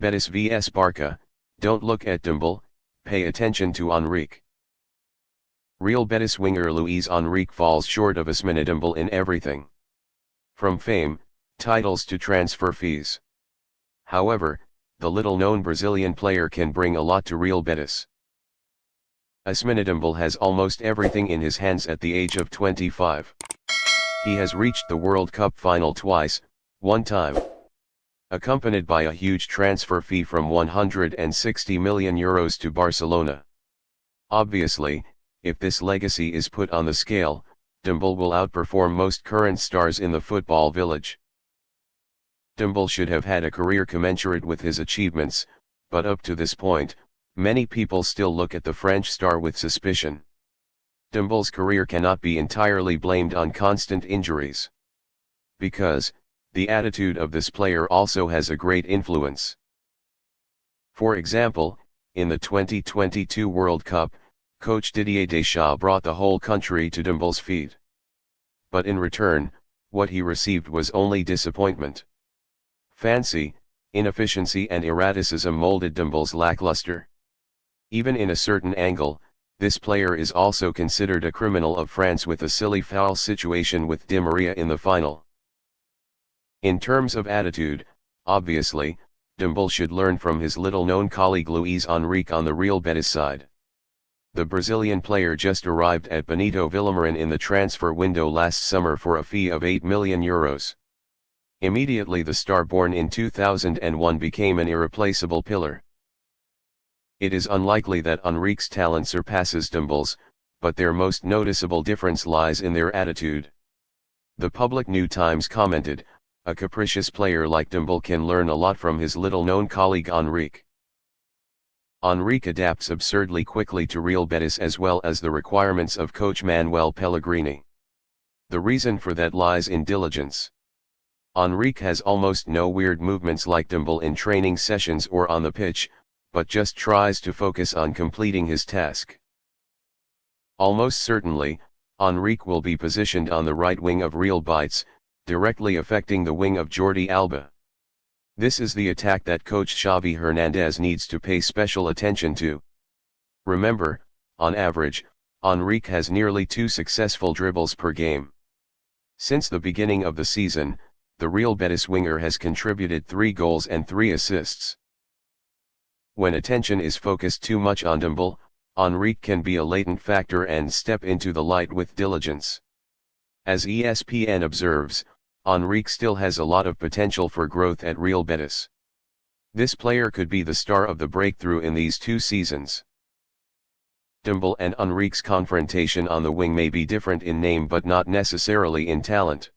Betis vs Barca, don't look at Dembele, pay attention to Henrique. Real Betis winger Luis Henrique falls short of Ousmane Dembele in everything. From fame, titles to transfer fees. However, the little-known Brazilian player can bring a lot to Real Betis. Ousmane Dembele has almost everything in his hands at the age of 25. He has reached the World Cup final twice, one time accompanied by a huge transfer fee from €160 million to Barcelona. Obviously, if this legacy is put on the scale, Dembele will outperform most current stars in the football village. Dembele should have had a career commensurate with his achievements, but up to this point, many people still look at the French star with suspicion. Dembele's career cannot be entirely blamed on constant injuries. Because, the attitude of this player also has a great influence. For example, in the 2022 World Cup, coach Didier Deschamps brought the whole country to Dembele's feet. But in return, what he received was only disappointment. Fancy, inefficiency and erraticism molded Dembele's lackluster. Even in a certain angle, this player is also considered a criminal of France with a silly foul situation with Di Maria in the final. In terms of attitude, obviously, Dembele should learn from his little-known colleague Luis Henrique on the Real Betis side. The Brazilian player just arrived at Benito Villamarin in the transfer window last summer for a fee of €8 million. Immediately the star born in 2001 became an irreplaceable pillar. It is unlikely that Henrique's talent surpasses Dembele's, but their most noticeable difference lies in their attitude. The Public New Times commented, "A capricious player like Dembele can learn a lot from his little-known colleague Henrique." Henrique adapts absurdly quickly to Real Betis as well as the requirements of coach Manuel Pellegrini. The reason for that lies in diligence. Henrique has almost no weird movements like Dembele in training sessions or on the pitch, but just tries to focus on completing his task. Almost certainly, Henrique will be positioned on the right wing of Real Betis, directly affecting the wing of Jordi Alba. This is the attack that coach Xavi Hernandez needs to pay special attention to. Remember, on average, Henrique has nearly 2 successful dribbles per game. Since the beginning of the season, the Real Betis winger has contributed 3 goals and 3 assists. When attention is focused too much on Dembele, Henrique can be a latent factor and step into the light with diligence. As ESPN observes, Henrique still has a lot of potential for growth at Real Betis. This player could be the star of the breakthrough in these 2 seasons. Dembele and Henrique's confrontation on the wing may be different in name but not necessarily in talent.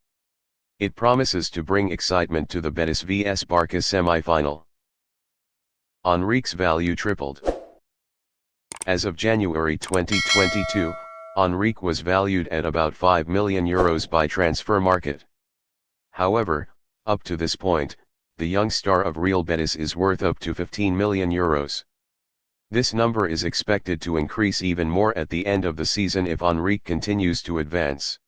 It promises to bring excitement to the Betis vs Barca semi-final. Henrique's value tripled. As of January 2022, Henrique was valued at about €5 million by Transfermarkt. However, up to this point, the young star of Real Betis is worth up to €15 million. This number is expected to increase even more at the end of the season if Henrique continues to advance.